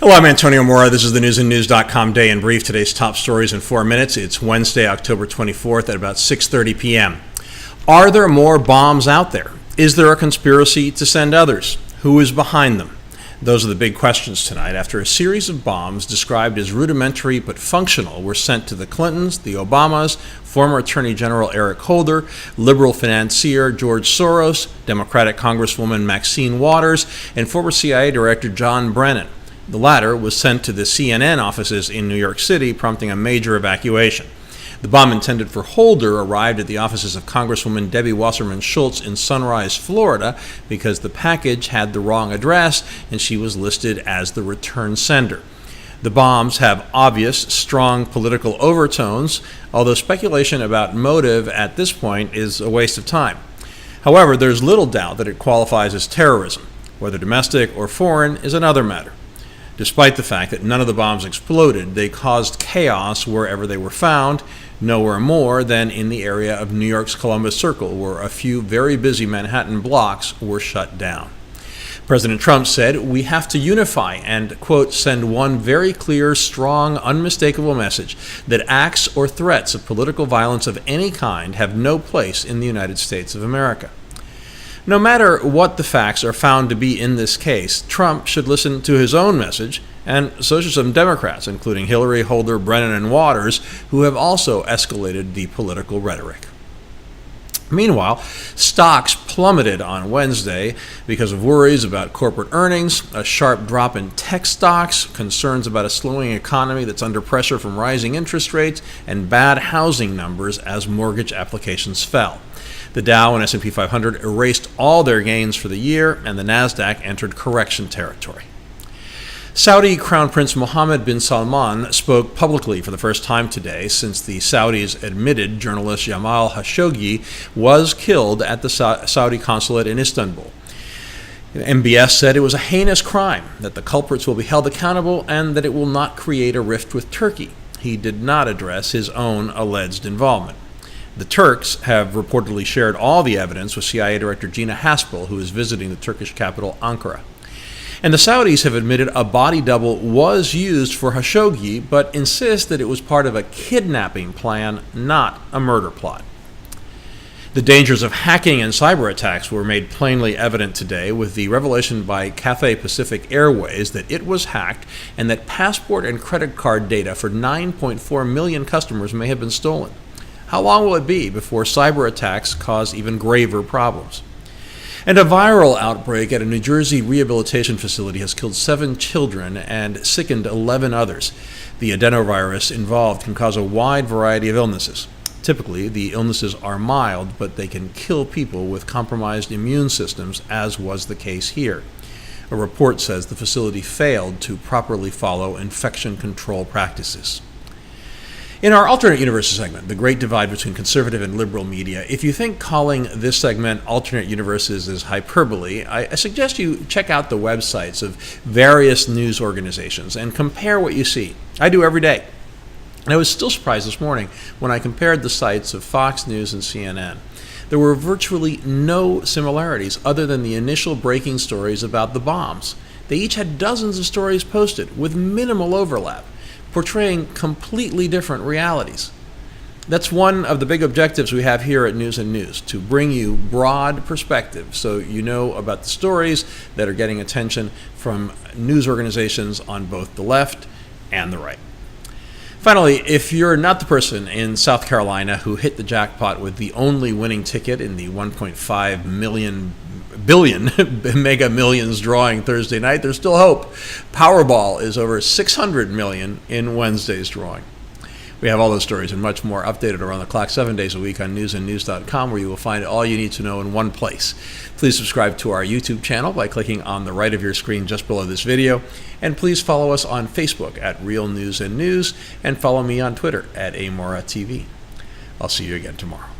Hello, I'm Antonio Mora. This is the newsandnews.com Day in Brief. Today's top stories in 4 minutes. It's Wednesday, October 24th at about 6:30 p.m. Are there more bombs out there? Is there a conspiracy to send others? Who is behind them? Those are the big questions tonight after a series of bombs described as rudimentary but functional were sent to the Clintons, the Obamas, former Attorney General Eric Holder, liberal financier George Soros, Democratic Congresswoman Maxine Waters, and former CIA Director John Brennan. The latter was sent to the CNN offices in New York City, prompting a major evacuation. The bomb intended for Holder arrived at the offices of Congresswoman Debbie Wasserman Schultz in Sunrise, Florida, because the package had the wrong address and she was listed as the return sender. The bombs have obvious, strong political overtones, although speculation about motive at this point is a waste of time. However, there's little doubt that it qualifies as terrorism. Whether domestic or foreign is another matter. Despite the fact that none of the bombs exploded, they caused chaos wherever they were found, nowhere more than in the area of New York's Columbus Circle, where a few very busy Manhattan blocks were shut down. President Trump said, "We have to unify and, quote, send one very clear, strong, unmistakable message that acts or threats of political violence of any kind have no place in the United States of America." No matter what the facts are found to be in this case, Trump should listen to his own message, and so should some Democrats, including Hillary, Holder, Brennan, and Waters, who have also escalated the political rhetoric. Meanwhile, stocks plummeted on Wednesday because of worries about corporate earnings, a sharp drop in tech stocks, concerns about a slowing economy that's under pressure from rising interest rates, and bad housing numbers as mortgage applications fell. The Dow and S&P 500 erased all their gains for the year, and the Nasdaq entered correction territory. Saudi Crown Prince Mohammed bin Salman spoke publicly for the first time today since the Saudis admitted journalist Jamal Khashoggi was killed at the Saudi consulate in Istanbul. MBS said it was a heinous crime, that the culprits will be held accountable, and that it will not create a rift with Turkey. He did not address his own alleged involvement. The Turks have reportedly shared all the evidence with CIA Director Gina Haspel, who is visiting the Turkish capital, Ankara. And the Saudis have admitted a body double was used for Khashoggi, but insist that it was part of a kidnapping plan, not a murder plot. The dangers of hacking and cyber attacks were made plainly evident today with the revelation by Cathay Pacific Airways that it was hacked and that passport and credit card data for 9.4 million customers may have been stolen. How long will it be before cyber attacks cause even graver problems? And a viral outbreak at a New Jersey rehabilitation facility has killed 7 children and sickened 11 others. The adenovirus involved can cause a wide variety of illnesses. Typically, the illnesses are mild, but they can kill people with compromised immune systems, as was the case here. A report says the facility failed to properly follow infection control practices. In our alternate universes segment, the great divide between conservative and liberal media, if you think calling this segment alternate universes is hyperbole, I suggest you check out the websites of various news organizations and compare what you see. I do every day. And I was still surprised this morning when I compared the sites of Fox News and CNN. There were virtually no similarities other than the initial breaking stories about the bombs. They each had dozens of stories posted with minimal overlap, portraying completely different realities. That's one of the big objectives we have here at News and News, to bring you broad perspective so you know about the stories that are getting attention from news organizations on both the left and the right. Finally, if you're not the person in South Carolina who hit the jackpot with the only winning ticket in the 1.5 billion Mega Millions drawing Thursday night, there's still hope. Powerball is over 600 million in Wednesday's drawing. We have all those stories and much more updated around the clock 7 days a week on newsandnews.com, where you will find all you need to know in one place. Please subscribe to our YouTube channel by clicking on the right of your screen just below this video. And please follow us on Facebook at Real News and News, and follow me on Twitter at AMoraTV. I'll see you again tomorrow.